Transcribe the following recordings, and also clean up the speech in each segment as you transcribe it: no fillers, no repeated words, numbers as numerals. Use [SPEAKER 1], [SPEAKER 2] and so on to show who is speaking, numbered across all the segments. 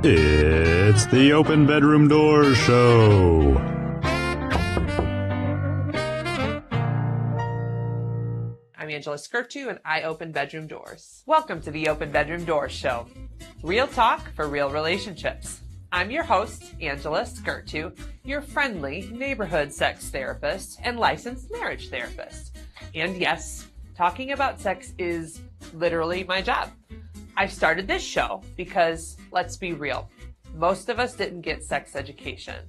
[SPEAKER 1] It's the Open Bedroom Doors Show.
[SPEAKER 2] I'm Angela Skirtu, and I open bedroom doors. Welcome to the Open Bedroom Doors Show. Real talk for real relationships. I'm your host, Angela Skirtu, your friendly neighborhood sex therapist and licensed marriage therapist. And yes, talking about sex is literally my job. I started this show because, let's be real, most of us didn't get sex education.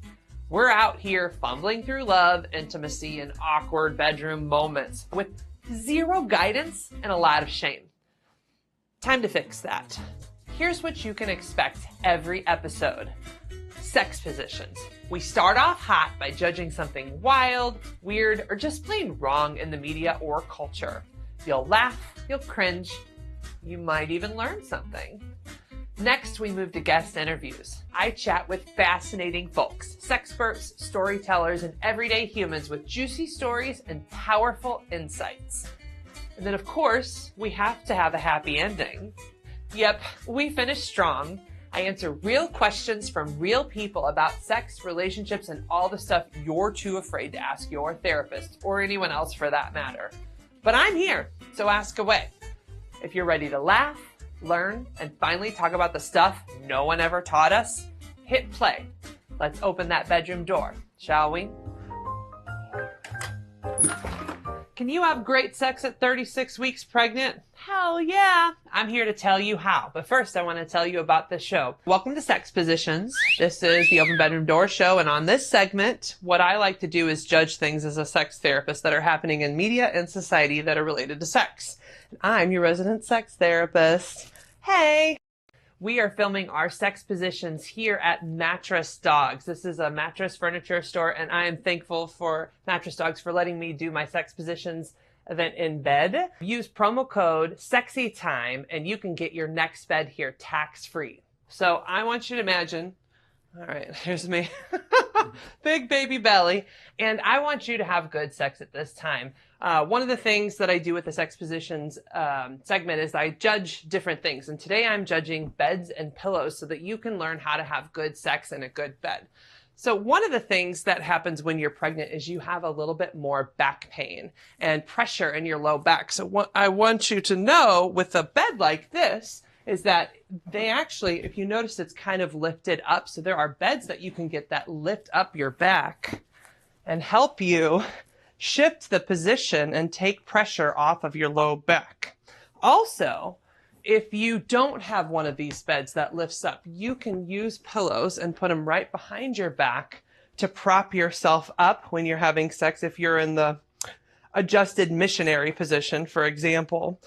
[SPEAKER 2] We're out here fumbling through love, intimacy, and awkward bedroom moments with zero guidance and a lot of shame. Time to fix that. Here's what you can expect every episode. Sex positions. We start off hot by judging something wild, weird, or just plain wrong in the media or culture. You'll laugh, you'll cringe, you might even learn something. Next, we move to guest interviews. I chat with fascinating folks, sexperts, storytellers, and everyday humans with juicy stories and powerful insights. And then, of course, we have to have a happy ending. Yep, we finish strong. I answer real questions from real people about sex, relationships, and all the stuff you're too afraid to ask your therapist, or anyone else for that matter. But I'm here, so ask away. If you're ready to laugh, learn, and finally talk about the stuff no one ever taught us, hit play. Let's open that bedroom door, shall we? Can you have great sex at 36 weeks pregnant? Hell yeah! I'm here to tell you how. But first, I want to tell you about the show. Welcome to Sex Positions. This is the Open Bedroom Door Show, and on this segment, what I like to do is judge things as a sex therapist that are happening in media and society that are related to sex. I'm your resident sex therapist. Hey! We are filming our sex positions here at Mattress Dogs. This is a mattress furniture store, and I am thankful for Mattress Dogs for letting me do my sex positions event in bed. Use promo code SEXYTIME, and you can get your next bed here tax-free. So I want you to imagine, all right, here's me, big baby belly, and I want you to have good sex at this time. One of the things that I do with the Sex Positions segment is I judge different things. And today I'm judging beds and pillows so that you can learn how to have good sex in a good bed. So one of the things that happens when you're pregnant is you have a little bit more back pain and pressure in your low back. So what I want you to know with a bed like this is that they actually, if you notice, it's kind of lifted up. So there are beds that you can get that lift up your back and help you shift the position and take pressure off of your low back. Also, if you don't have one of these beds that lifts up, you can use pillows and put them right behind your back to prop yourself up when you're having sex, if you're in the adjusted missionary position, for example.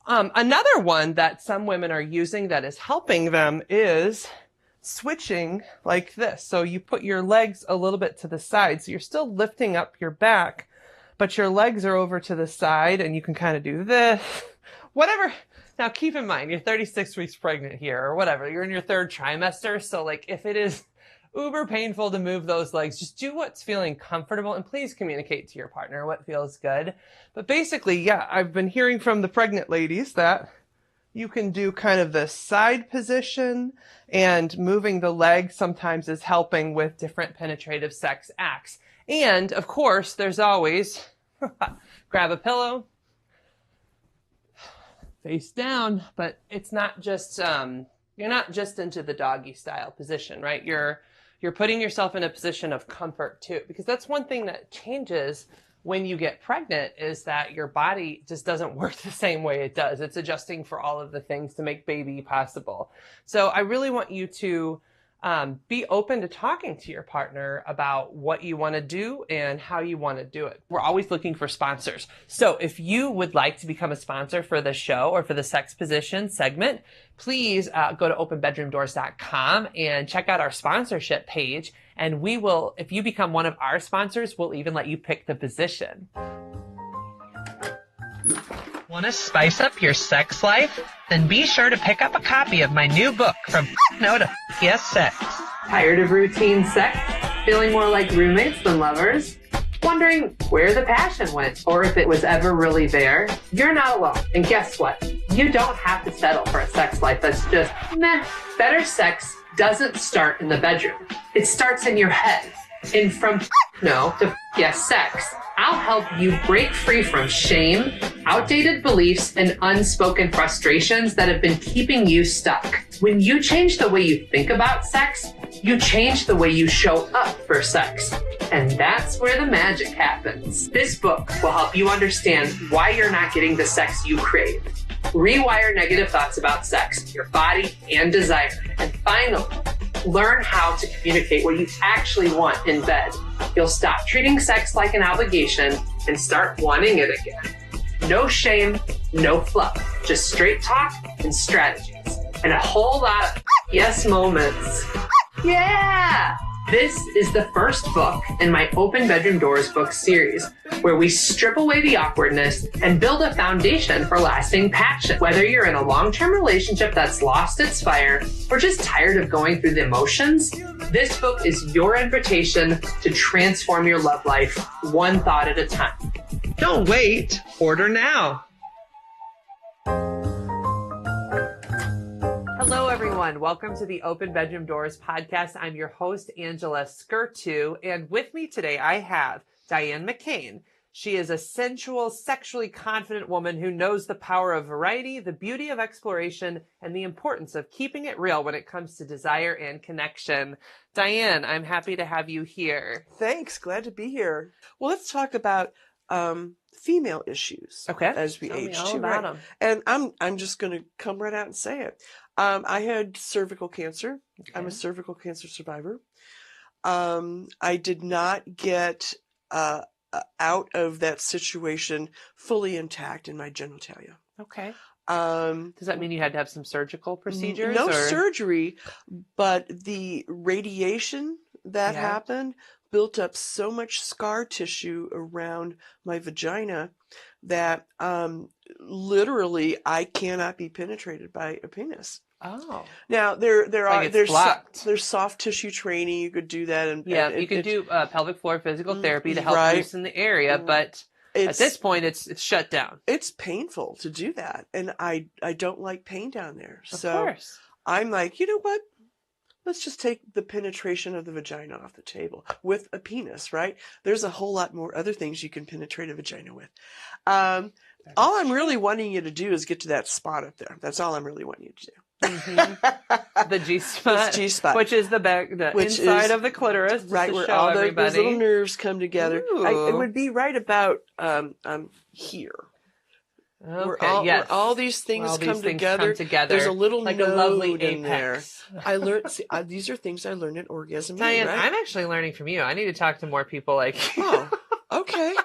[SPEAKER 2] Another one that some women are using that is helping them is switching like this. So you put your legs a little bit to the side. So you're still lifting up your back, but your legs are over to the side, and you can kind of do this, whatever. Now keep in mind, you're 36 weeks pregnant here or whatever. You're in your third trimester. So like if it is uber painful to move those legs, just do what's feeling comfortable, and please communicate to your partner what feels good. But basically, yeah, I've been hearing from the pregnant ladies that you can do kind of the side position, and moving the legs sometimes is helping with different penetrative sex acts. And of course, there's always grab a pillow, face down, but it's not just, you're not just into the doggy style position, right? You're putting yourself in a position of comfort too, because that's one thing that changes when you get pregnant is that your body just doesn't work the same way it does. It's adjusting for all of the things to make baby possible. So I really want you to be open to talking to your partner about what you want to do and how you want to do it. We're always looking for sponsors. So if you would like to become a sponsor for the show or for the Sex Position segment, please go to openbedroomdoors.com and check out our sponsorship page. And we will, if you become one of our sponsors, we'll even let you pick the position. Want to spice up your sex life? Then be sure to pick up a copy of my new book, From No to Yes Sex. Tired of routine sex? Feeling more like roommates than lovers? Wondering where the passion went or if it was ever really there? You're not alone. And guess what? You don't have to settle for a sex life that's just meh. Better sex, doesn't start in the bedroom. It starts in your head. And from no to yes sex, I'll help you break free from shame, outdated beliefs, and unspoken frustrations that have been keeping you stuck. When you change the way you think about sex, you change the way you show up for sex. And that's where the magic happens. This book will help you understand why you're not getting the sex you crave. Rewire negative thoughts about sex, your body, and desire. And finally, learn how to communicate what you actually want in bed. You'll stop treating sex like an obligation and start wanting it again. No shame, no fluff, just straight talk and strategies, and a whole lot of yes moments. Yeah! This is the first book in my Open Bedroom Doors book series, where we strip away the awkwardness and build a foundation for lasting passion. Whether you're in a long-term relationship that's lost its fire or just tired of going through the emotions, this book is your invitation to transform your love life one thought at a time. Don't wait. Order now. Hello, everyone. Welcome to the Open Bedroom Doors podcast. I'm your host, Angela Skirtu, and with me today, I have Diane McClain. She is a sensual, sexually confident woman who knows the power of variety, the beauty of exploration, and the importance of keeping it real when it comes to desire and connection. Diane, I'm happy to have you here.
[SPEAKER 3] Thanks. Glad to be here. Well, let's talk about female issues.
[SPEAKER 2] Okay.
[SPEAKER 3] As we
[SPEAKER 2] Tell me
[SPEAKER 3] age
[SPEAKER 2] all
[SPEAKER 3] too,
[SPEAKER 2] about
[SPEAKER 3] right?
[SPEAKER 2] 'em.
[SPEAKER 3] And I'm just going to come right out and say it. I had cervical cancer.
[SPEAKER 2] Okay.
[SPEAKER 3] I'm a cervical cancer survivor. I did not get out of that situation fully intact in my genitalia.
[SPEAKER 2] Okay.
[SPEAKER 3] Um,
[SPEAKER 2] Does that mean you had to have some surgical procedures?
[SPEAKER 3] No
[SPEAKER 2] or?
[SPEAKER 3] surgery, but the radiation that
[SPEAKER 2] Yeah.
[SPEAKER 3] happened built up so much scar tissue around my vagina that literally I cannot be penetrated by a penis.
[SPEAKER 2] Oh.
[SPEAKER 3] Now there's soft tissue training. You could do that, and
[SPEAKER 2] Yeah,
[SPEAKER 3] and
[SPEAKER 2] you could do pelvic floor physical therapy to help
[SPEAKER 3] right.
[SPEAKER 2] loosen the area, but at this point, it's shut down.
[SPEAKER 3] It's painful to do that, and I don't like pain down there.
[SPEAKER 2] Of
[SPEAKER 3] So
[SPEAKER 2] course.
[SPEAKER 3] I'm like, you know what? Let's just take the penetration of the vagina off the table with a penis, right? There's a whole lot more other things you can penetrate a vagina with. All I'm really wanting you to do is get to that spot up there. That's all I'm really wanting you to do.
[SPEAKER 2] Mm-hmm. The G spot,
[SPEAKER 3] G-spot,
[SPEAKER 2] which is the back, inside of the clitoris,
[SPEAKER 3] right where all those little nerves come together. It would be right about here.
[SPEAKER 2] Okay,
[SPEAKER 3] where all these things come together. There's a little
[SPEAKER 2] like
[SPEAKER 3] node
[SPEAKER 2] a lovely
[SPEAKER 3] in
[SPEAKER 2] apex.
[SPEAKER 3] there. I learned. These are things I learned at Orgasm.
[SPEAKER 2] Diane,
[SPEAKER 3] right?
[SPEAKER 2] I'm actually learning from you. I need to talk to more people like you.
[SPEAKER 3] Oh, okay.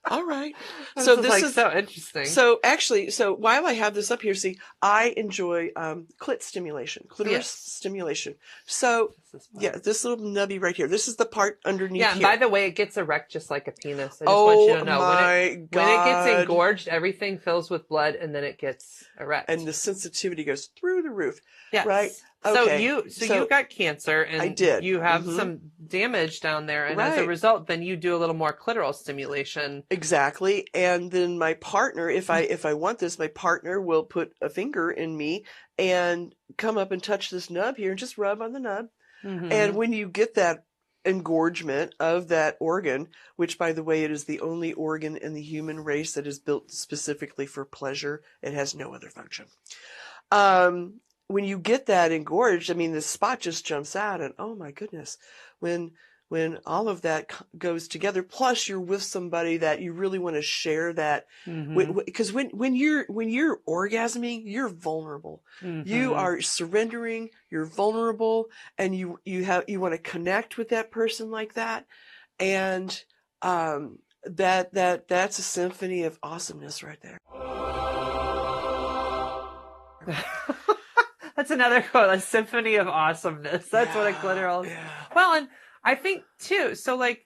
[SPEAKER 3] All right.
[SPEAKER 2] So this is so interesting.
[SPEAKER 3] So actually, while I have this up here, see, I enjoy clit stimulation, clitoris stimulation. So this little nubby right here. This is the part underneath.
[SPEAKER 2] Yeah, and
[SPEAKER 3] here.
[SPEAKER 2] by the way, it gets erect just like a penis. I just want you to know when it gets engorged, everything fills with blood, and then it gets erect.
[SPEAKER 3] And the sensitivity goes through the roof.
[SPEAKER 2] Yes.
[SPEAKER 3] Right.
[SPEAKER 2] Okay.
[SPEAKER 3] So
[SPEAKER 2] you got cancer, and
[SPEAKER 3] I did.
[SPEAKER 2] You have some damage down there, and as a result, then you do a little more clitoral stimulation.
[SPEAKER 3] Exactly. And then my partner, if I want this, my partner will put a finger in me and come up and touch this nub here and just rub on the nub. Mm-hmm. And when you get that engorgement of that organ, which by the way, it is the only organ in the human race that is built specifically for pleasure, it has no other function. When you get that engorged, I mean, the spot just jumps out, and oh my goodness, when all of that goes together, plus you're with somebody that you really want to share that, because when you're orgasming, you're vulnerable. Mm-hmm. You are surrendering. You're vulnerable, and you want to connect with that person like that, and that's a symphony of awesomeness right there.
[SPEAKER 2] That's another quote, a symphony of awesomeness. That's what a clitoral is. Yeah. Well, and I think too, so like,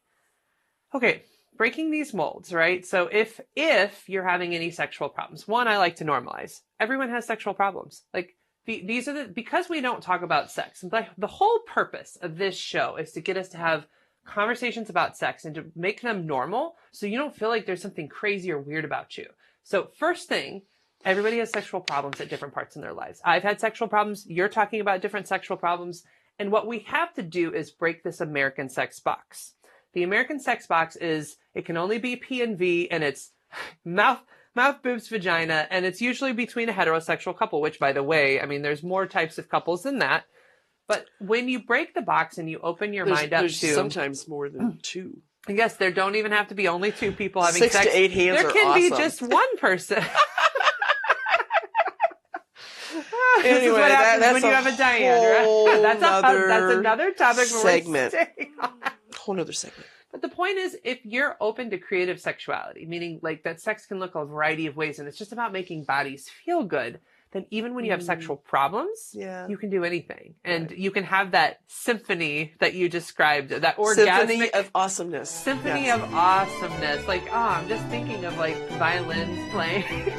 [SPEAKER 2] okay, breaking these molds, right? So if you're having any sexual problems, one, I like to normalize. Everyone has sexual problems. Like these are because we don't talk about sex. The whole purpose of this show is to get us to have conversations about sex and to make them normal so you don't feel like there's something crazy or weird about you. So first thing, everybody has sexual problems at different parts in their lives. I've had sexual problems. You're talking about different sexual problems. And what we have to do is break this American sex box. The American sex box is, it can only be P and V, and it's mouth, boobs, vagina, and it's usually between a heterosexual couple, which, by the way, I mean, there's more types of couples than that. But when you break the box and you open your mind up
[SPEAKER 3] there's
[SPEAKER 2] to...
[SPEAKER 3] sometimes more than two.
[SPEAKER 2] Yes, there don't even have to be only two people having
[SPEAKER 3] 6
[SPEAKER 2] sex.
[SPEAKER 3] to 8 hands
[SPEAKER 2] there
[SPEAKER 3] are
[SPEAKER 2] can be
[SPEAKER 3] awesome.
[SPEAKER 2] just one person.
[SPEAKER 3] Anyway,
[SPEAKER 2] this is what happens
[SPEAKER 3] that's
[SPEAKER 2] when you have a Diane, right? That's another topic
[SPEAKER 3] segment.
[SPEAKER 2] we're staying on.
[SPEAKER 3] Whole nother segment.
[SPEAKER 2] But the point is, if you're open to creative sexuality, meaning like that sex can look a variety of ways, and it's just about making bodies feel good, then even when you have sexual problems, you can do anything. And you can have that symphony that you described, that orgasmic...
[SPEAKER 3] Symphony of awesomeness.
[SPEAKER 2] Symphony of awesomeness. Like, oh, I'm just thinking of like violins playing.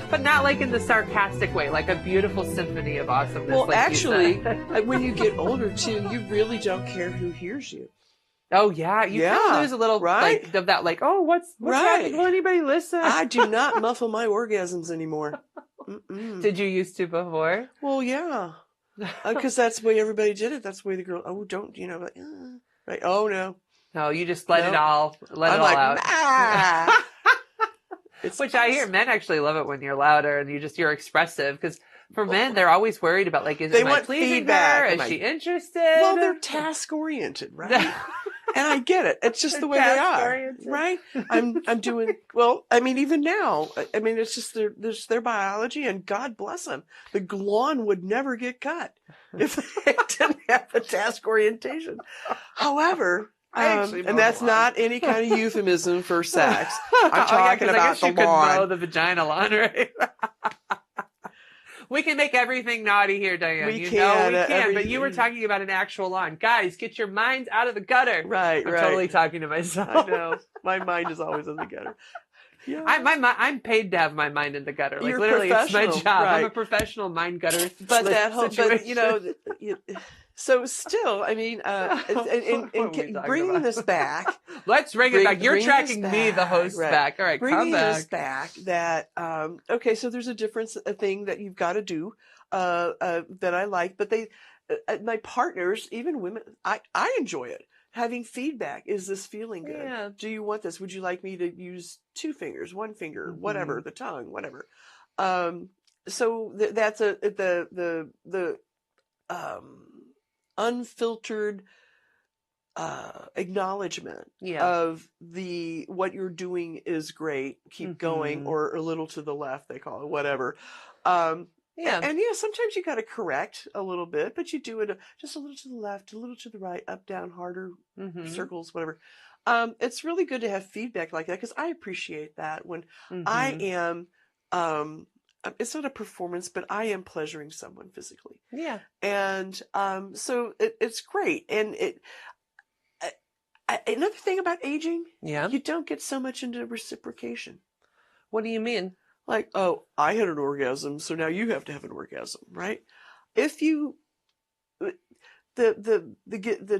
[SPEAKER 2] But not like in the sarcastic way, like a beautiful symphony of awesomeness.
[SPEAKER 3] Well,
[SPEAKER 2] like
[SPEAKER 3] actually, when you get older too, you really don't care who hears you.
[SPEAKER 2] Oh yeah, you kind of lose a little like of that, like, oh, what's happening? Will anybody listen?
[SPEAKER 3] I do not muffle my orgasms anymore.
[SPEAKER 2] Did you used to before?
[SPEAKER 3] Well, yeah, because that's the way everybody did it. That's the way the girl. Oh, don't like, right? Oh no,
[SPEAKER 2] no, you just let it all out.
[SPEAKER 3] Ah.
[SPEAKER 2] Which I hear men actually love it when you're louder and you're expressive, because for men they're always worried about like, am I pleasing her? Is she interested?
[SPEAKER 3] Well, they're task oriented, right? And I get it. It's just the way they are, right? I'm doing well. I mean, even now, I mean, it's just their biology, and God bless them. The lawn would never get cut if they didn't have the task orientation. However. And that's not any kind of euphemism for sex. I'm talking about the lawn.
[SPEAKER 2] Could mow the vagina lawn, right? We can make everything naughty here, Diane. We can. But you were talking about an actual lawn. Guys, get your minds out of the gutter.
[SPEAKER 3] Right,
[SPEAKER 2] I'm totally talking to myself.
[SPEAKER 3] I know. My mind is always in the gutter. Yeah.
[SPEAKER 2] I'm paid to have my mind in the gutter. Like,
[SPEAKER 3] You're
[SPEAKER 2] literally, it's my job.
[SPEAKER 3] Right.
[SPEAKER 2] I'm a professional mind gutter.
[SPEAKER 3] But that whole, so still, I mean, bringing this back.
[SPEAKER 2] Let's bring it back. You're tracking me, the host, back. All right,
[SPEAKER 3] bringing
[SPEAKER 2] come back.
[SPEAKER 3] this back. That okay. So there's a thing that you've got to do that I like, but my partners, even women, I enjoy it. Having feedback. Is this feeling good?
[SPEAKER 2] Yeah.
[SPEAKER 3] Do you want this? Would you like me to use 2 fingers, 1 finger, whatever, the tongue, whatever. So that's the unfiltered acknowledgement of what you're doing is great. Keep going, or a little to the left, they call it, whatever. And sometimes you got to correct a little bit, but you do it just a little to the left, a little to the right, up, down, harder, circles, whatever. It's really good to have feedback like that, because I appreciate that when I am, it's not a performance, but I am pleasuring someone physically.
[SPEAKER 2] Yeah.
[SPEAKER 3] And so it's great. And another thing about aging, you don't get so much into reciprocation.
[SPEAKER 2] What do you mean?
[SPEAKER 3] Like, oh, I had an orgasm, so now you have to have an orgasm, right? If you, the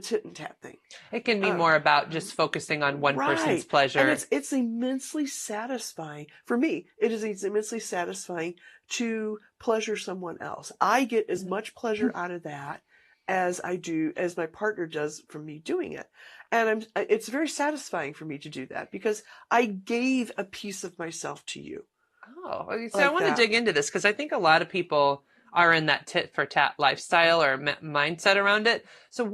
[SPEAKER 3] tit and tat thing.
[SPEAKER 2] It can be more about just focusing on one person's pleasure.
[SPEAKER 3] And it's immensely satisfying. For me, it's immensely satisfying to pleasure someone else. I get as much pleasure out of that as my partner does from me doing it. And it's very satisfying for me to do that, because I gave a piece of myself to you.
[SPEAKER 2] Oh, so I want to dig into this, because I think a lot of people are in that tit for tat lifestyle or mindset around it. So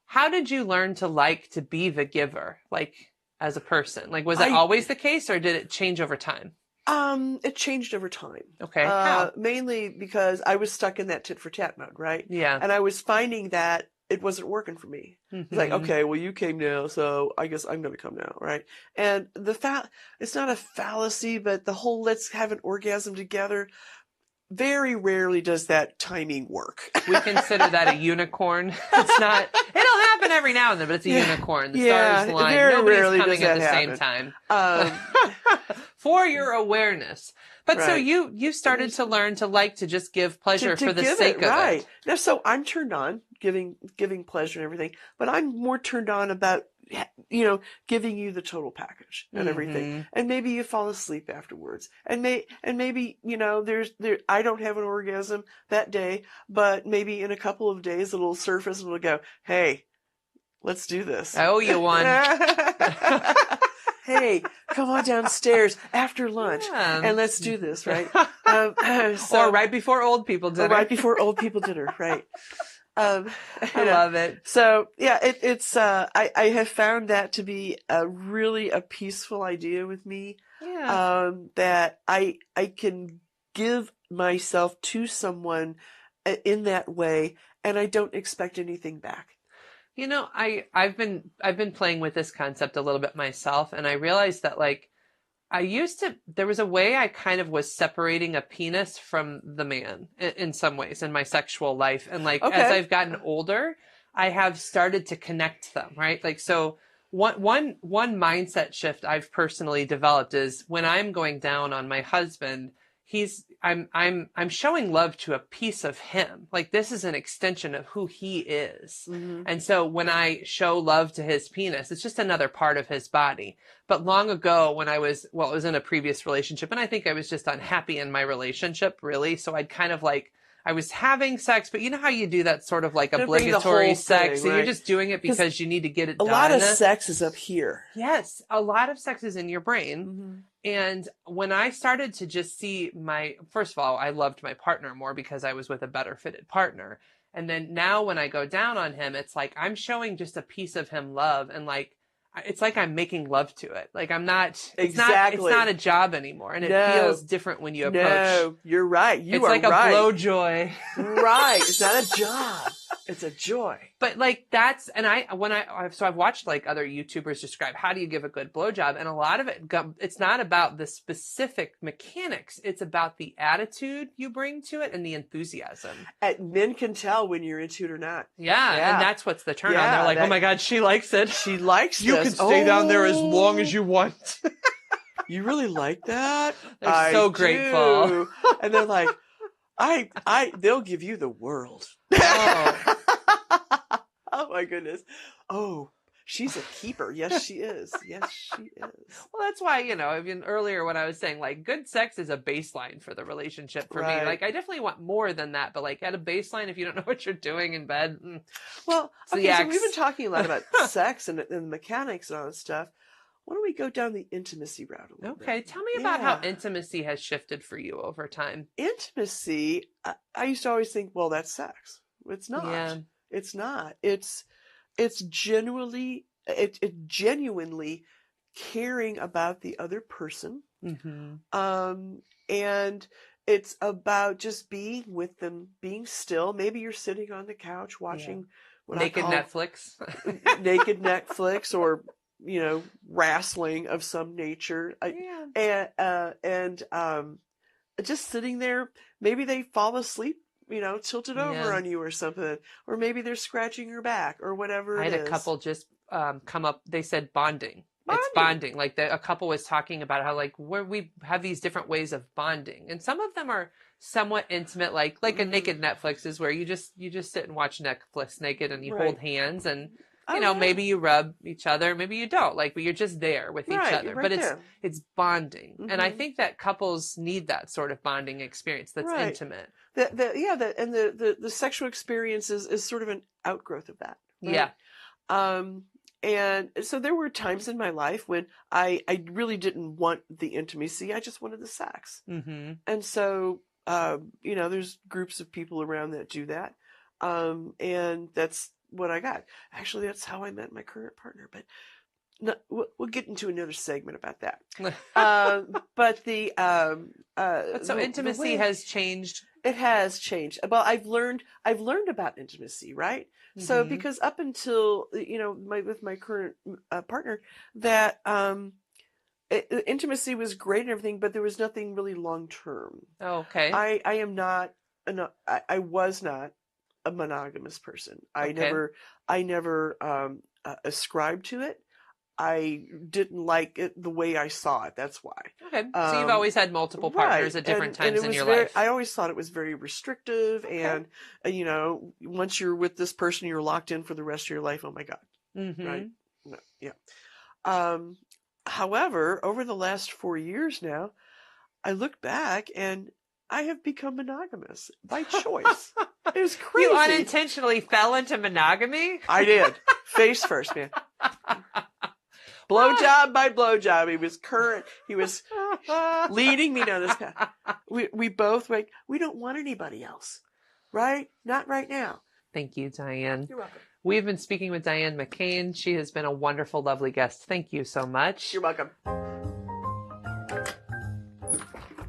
[SPEAKER 2] how did you learn to like to be the giver, like as a person? Like, was that always the case, or did it change over time?
[SPEAKER 3] It changed over time.
[SPEAKER 2] Okay. How?
[SPEAKER 3] Mainly because I was stuck in that tit for tat mode, right?
[SPEAKER 2] Yeah.
[SPEAKER 3] And I was finding that it wasn't working for me. It's like, okay, well, you came now, so I guess I'm going to come now, right? And it's not a fallacy, but the whole let's have an orgasm together, very rarely does that timing work.
[SPEAKER 2] We consider that a unicorn. It'll happen every now and then, but it's a unicorn. The stars align. Nobody's coming at the same time. For your awareness. But so you started to learn to like to just give pleasure for the sake of it.
[SPEAKER 3] Right. Now, so I'm turned on giving pleasure and everything, but I'm more turned on about giving you the total package and everything. And maybe you fall asleep afterwards. And maybe, I don't have an orgasm that day, but maybe in a couple of days it'll surface and it'll go, hey, let's do this.
[SPEAKER 2] I owe you one.
[SPEAKER 3] Hey, come on downstairs after lunch and let's do this, right?
[SPEAKER 2] Or right before old people dinner.
[SPEAKER 3] Right before old people dinner, right.
[SPEAKER 2] I love it.
[SPEAKER 3] So yeah, it's I have found that to be a peaceful idea with me.
[SPEAKER 2] Yeah.
[SPEAKER 3] That I can give myself to someone in that way, and I don't expect anything back.
[SPEAKER 2] I've been playing with this concept a little bit myself, and I realized that there was a way I kind of was separating a penis from the man in some ways in my sexual life. And as I've gotten older, I have started to connect them, right? So one mindset shift I've personally developed is when I'm going down on my husband, I'm showing love to a piece of him. This is an extension of who he is. Mm-hmm. And so when I show love to his penis, it's just another part of his body. But long ago when it was in a previous relationship, and I think I was just unhappy in my relationship, really. So I'd kind of I was having sex, but you know how you do that sort of obligatory sex, and you're just doing it because you need to get it done.
[SPEAKER 3] A lot of sex is up here.
[SPEAKER 2] Yes. A lot of sex is in your brain.
[SPEAKER 3] Mm-hmm.
[SPEAKER 2] And when I started to just see first of all, I loved my partner more because I was with a better fitted partner. And then now when I go down on him, it's I'm showing just a piece of him love. And it's I'm making love to it. I'm not, it's not a job anymore. And it feels different when you approach. No,
[SPEAKER 3] you're right.
[SPEAKER 2] It's like a blow joy.
[SPEAKER 3] Right. It's not a job. It's a joy.
[SPEAKER 2] But I've watched other YouTubers describe how do you give a good blowjob, and a lot of it, it's not about the specific mechanics. It's about the attitude you bring to it and the enthusiasm.
[SPEAKER 3] And men can tell when you're into it or not.
[SPEAKER 2] Yeah. And that's what's the turn on. They're oh my God, she likes it.
[SPEAKER 3] She likes
[SPEAKER 2] You can stay down there as long as you want.
[SPEAKER 3] You really like that?
[SPEAKER 2] They're so grateful.
[SPEAKER 3] And they're like, they'll give you the world.
[SPEAKER 2] Oh.
[SPEAKER 3] Oh my goodness. Oh, she's a keeper. Yes, she is. Yes, she is.
[SPEAKER 2] Well, that's why, even earlier when I was saying good sex is a baseline for the relationship for me. I definitely want more than that, but at a baseline, if you don't know what you're doing in bed.
[SPEAKER 3] Well, so we've been talking a lot about sex and the mechanics and all this stuff. Why don't we go down the intimacy route a little bit?
[SPEAKER 2] Okay, tell me about how intimacy has shifted for you over time.
[SPEAKER 3] Intimacy, I used to always think, well, that's sex. It's not. Yeah. It's not. It's genuinely caring about the other person. Mm-hmm. And it's about just being with them, being still. Maybe you're sitting on the couch watching
[SPEAKER 2] naked Netflix.
[SPEAKER 3] Naked Netflix, or wrestling of some nature. And just sitting there. Maybe they fall asleep, tilted over on you or something. Or maybe they're scratching your back or whatever it is.
[SPEAKER 2] I had a couple just come up. They said bonding. It's bonding. A couple was talking about how where we have these different ways of bonding. And some of them are somewhat intimate, like a naked Netflix is where you just sit and watch Netflix naked and you hold hands and maybe you rub each other, maybe you don't, but you're just there with each other, but it's bonding. Mm-hmm. And I think that couples need that sort of bonding experience that's intimate.
[SPEAKER 3] The sexual experience is sort of an outgrowth of that. Right?
[SPEAKER 2] Yeah.
[SPEAKER 3] And so there were times in my life when I really didn't want the intimacy. I just wanted the sex. Mm-hmm. And so, there's groups of people around that do that. And that's what I got. Actually, that's how I met my current partner, but we'll get into another segment about that. But
[SPEAKER 2] intimacy has changed.
[SPEAKER 3] It has changed. Well, I've learned about intimacy, right? Mm-hmm. So because up until with my current partner, that intimacy was great and everything, but there was nothing really long term.
[SPEAKER 2] Oh, okay.
[SPEAKER 3] I was not a monogamous person. I never ascribed to it. I didn't like it the way I saw it. That's why.
[SPEAKER 2] Okay. So you've always had multiple partners at different times in your life.
[SPEAKER 3] I always thought it was very restrictive. Okay. And, once you're with this person, you're locked in for the rest of your life. Oh my God. Mm-hmm. Right. No, yeah. However, over the last 4 years now, I look back and I have become monogamous by choice. It was crazy.
[SPEAKER 2] You unintentionally fell into monogamy?
[SPEAKER 3] I did. Face first, man. Blowjob by blowjob. He was leading me down this path. We both like, we don't want anybody else. Right? Not right now.
[SPEAKER 2] Thank you, Diane.
[SPEAKER 3] You're welcome.
[SPEAKER 2] We've been speaking with Diane McClain. She has been a wonderful, lovely guest. Thank you so much.
[SPEAKER 3] You're welcome.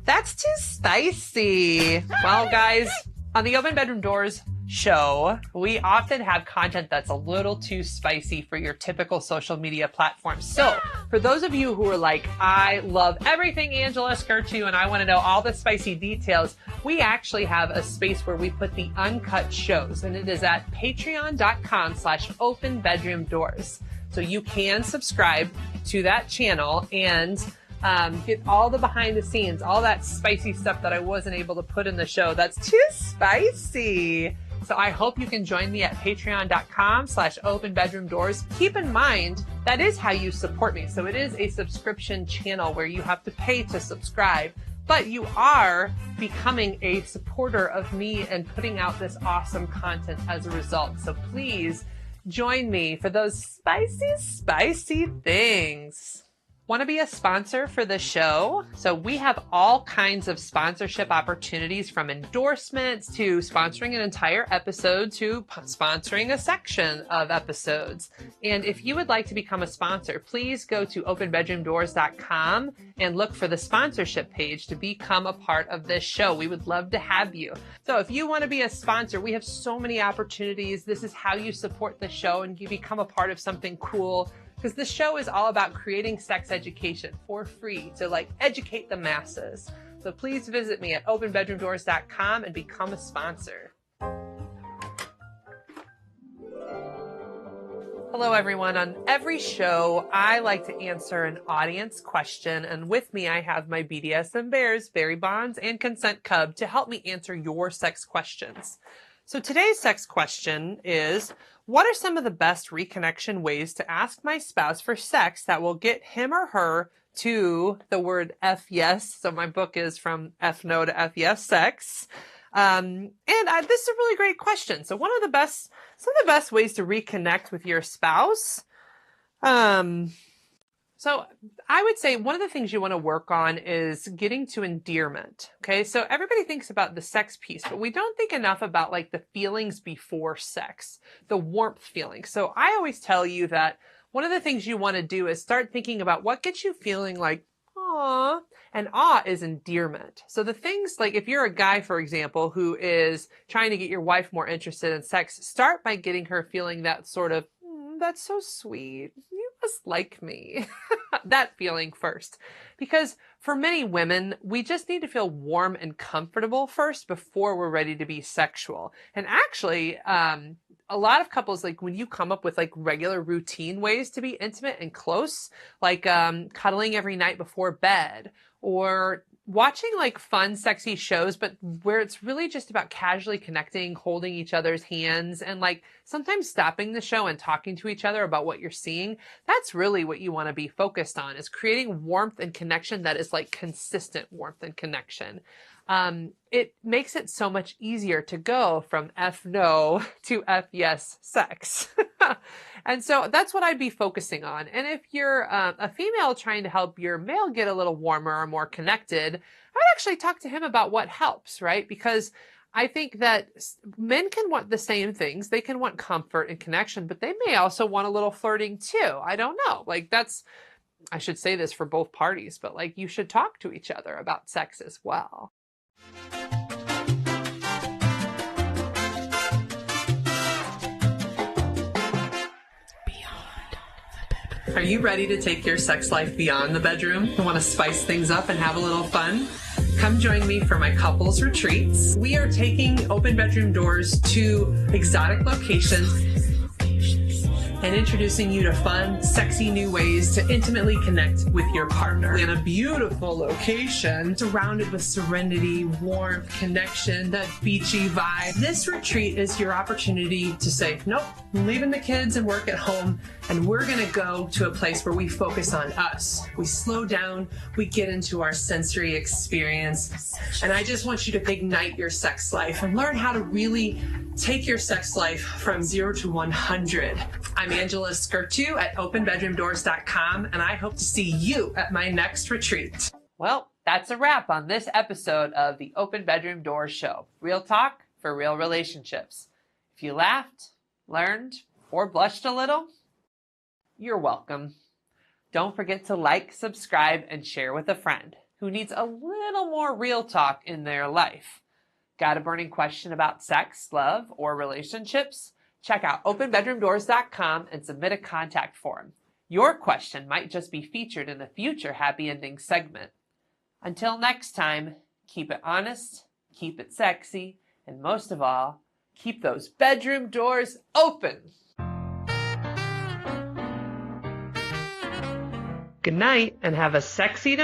[SPEAKER 2] That's too spicy. Well, guys, on the Open Bedroom Doors show, we often have content that's a little too spicy for your typical social media platforms. So for those of you who are like, I love everything Angela Skirtu and I want to know all the spicy details, we actually have a space where we put the uncut shows, and it is at patreon.com/openbedroomdoors. So you can subscribe to that channel and get all the behind the scenes, all that spicy stuff that I wasn't able to put in the show. That's too spicy. So I hope you can join me at patreon.com/openbedroomdoors. Keep in mind, that is how you support me. So it is a subscription channel where you have to pay to subscribe, but you are becoming a supporter of me and putting out this awesome content as a result. So please join me for those spicy, spicy things. Want to be a sponsor for the show? So we have all kinds of sponsorship opportunities, from endorsements to sponsoring an entire episode to sponsoring a section of episodes. And if you would like to become a sponsor, please go to openbedroomdoors.com and look for the sponsorship page to become a part of this show. We would love to have you. So if you want to be a sponsor, we have so many opportunities. This is how you support the show and you become a part of something cool. Because this show is all about creating sex education for free to educate the masses. So please visit me at openbedroomdoors.com and become a sponsor. Hello, everyone. On every show, I like to answer an audience question. And with me, I have my BDSM bears, Barry Bonds, and Consent Cub to help me answer your sex questions. So today's sex question is, what are some of the best reconnection ways to ask my spouse for sex that will get him or her to the word F yes? So my book is From F No to F Yes Sex. This is a really great question. So some of the best ways to reconnect with your spouse. So I would say one of the things you want to work on is getting to endearment. Okay. So everybody thinks about the sex piece, but we don't think enough about the feelings before sex, the warmth feeling. So I always tell you that one of the things you want to do is start thinking about what gets you feeling like, aw, and awe is endearment. So the things if you're a guy, for example, who is trying to get your wife more interested in sex, start by getting her feeling that sort of, that's so sweet. You must like me. That feeling first. Because for many women, we just need to feel warm and comfortable first before we're ready to be sexual. And actually, a lot of couples, when you come up with regular routine ways to be intimate and close, cuddling every night before bed, or watching fun, sexy shows, but where it's really just about casually connecting, holding each other's hands, and sometimes stopping the show and talking to each other about what you're seeing. That's really what you want to be focused on, is creating warmth and connection that is consistent warmth and connection. It makes it so much easier to go from F no to F yes sex. And so that's what I'd be focusing on. And if you're a female trying to help your male get a little warmer or more connected, I would actually talk to him about what helps, right? Because I think that men can want the same things. They can want comfort and connection, but they may also want a little flirting too. I don't know. I should say this for both parties, but you should talk to each other about sex as well. Are you ready to take your sex life beyond the bedroom? You want to spice things up and have a little fun? Come join me for my couples retreats. We are taking Open Bedroom Doors to exotic locations. and introducing you to fun, sexy new ways to intimately connect with your partner. In a beautiful location, surrounded with serenity, warmth, connection, that beachy vibe. This retreat is your opportunity to say, nope, I'm leaving the kids and work at home, and we're gonna go to a place where we focus on us. We slow down, we get into our sensory experience, and I just want you to ignite your sex life and learn how to really take your sex life from 0 to 100. I'm Angela Skirtu at openbedroomdoors.com, and I hope to see you at my next retreat. Well, that's a wrap on this episode of the Open Bedroom Doors Show. Real talk for real relationships. If you laughed, learned, or blushed a little, you're welcome. Don't forget to like, subscribe, and share with a friend who needs a little more real talk in their life. Got a burning question about sex, love, or relationships? Check out openbedroomdoors.com and submit a contact form. Your question might just be featured in a future Happy Ending segment. Until next time, keep it honest, keep it sexy, and most of all, keep those bedroom doors open. Good night, and have a sexy tomorrow.